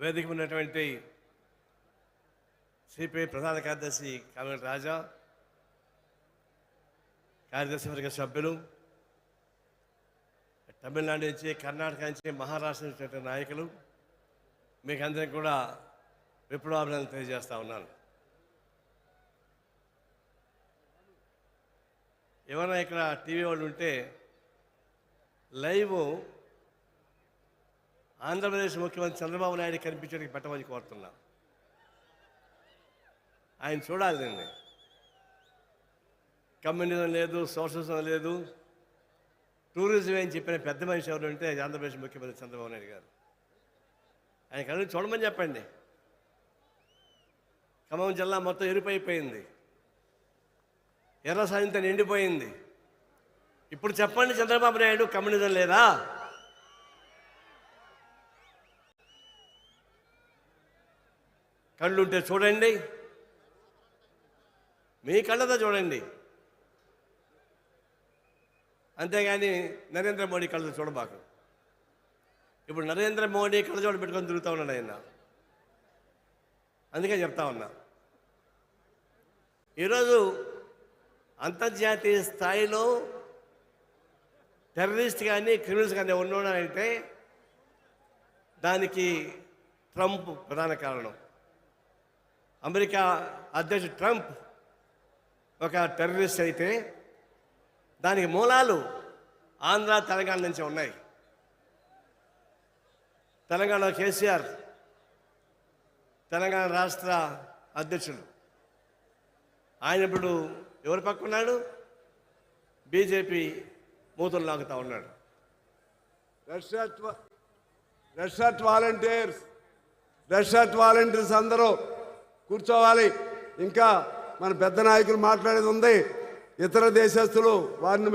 వేదిక ఉన్నటువంటి సిపిఐ ప్రధాన కార్యదర్శి కామరెడ్డి రాజా, కార్యదర్శి వర్గ సభ్యులు, తమిళనాడు నుంచి, కర్ణాటక నుంచి, మహారాష్ట్ర నుంచి నాయకులు, మీకు అందరికీ కూడా విప్లవాభినందనలు తెలియజేస్తా ఉన్నాను. ఎవరైనా ఇక్కడ టీవీ వాళ్ళు ఉంటే లైవ్ ఆంధ్రప్రదేశ్ ముఖ్యమంత్రి చంద్రబాబు నాయుడు కనిపించడానికి పెట్టమని కోరుతున్నా. ఆయన చూడాలి. నేను కమ్యూనిజం లేదు, సోషలిజం లేదు, టూరిజం అని చెప్పిన పెద్ద మనిషి ఎవరు ఉంటే ఆంధ్రప్రదేశ్ ముఖ్యమంత్రి చంద్రబాబు నాయుడు గారు. ఆయన కనుక చూడమని చెప్పండి. ఖమ్మం జిల్లా మొత్తం ఎరుపైపోయింది, ఎర్ర సాయంత్రం నిండిపోయింది. ఇప్పుడు చెప్పండి, చంద్రబాబు నాయుడు కమ్యూనిజం లేదా? కళ్ళుంటే చూడండి, మీ కళ్ళతో చూడండి, అంతేగాని నరేంద్ర మోడీ కళ్ళతో చూడబాకు. ఇప్పుడు నరేంద్ర మోడీ కళ్ళజోడు పెట్టుకొని తిరుగుతూ ఉన్నాడు ఆయన. అందుకే చెప్తా ఉన్నా, ఈరోజు అంతర్జాతీయ స్థాయిలో టెర్రరిస్ట్ కానీ క్రిమినల్స్ కానీ ఉన్నాడంటే దానికి ట్రంప్ ప్రధాన కారణం. అమెరికా అధ్యక్షుడు ట్రంప్ ఒక టెర్రరిస్ట్ అయితే దానికి మూలాలు ఆంధ్ర, తెలంగాణ నుంచి ఉన్నాయి. తెలంగాణ కేసీఆర్ తెలంగాణ రాష్ట్ర అధ్యక్షుడు. ఆయన ఇప్పుడు ఎవరి పక్క ఉన్నాడు? బీజేపీ మూతులు లాగుతూ ఉన్నాడు. రెడ్ వాలంటీర్స్ అందరూ కూర్చోవాలి. ఇంకా మన పెద్ద నాయకులు మాట్లాడేది ఉంది. ఇతర దేశస్తులు వారిని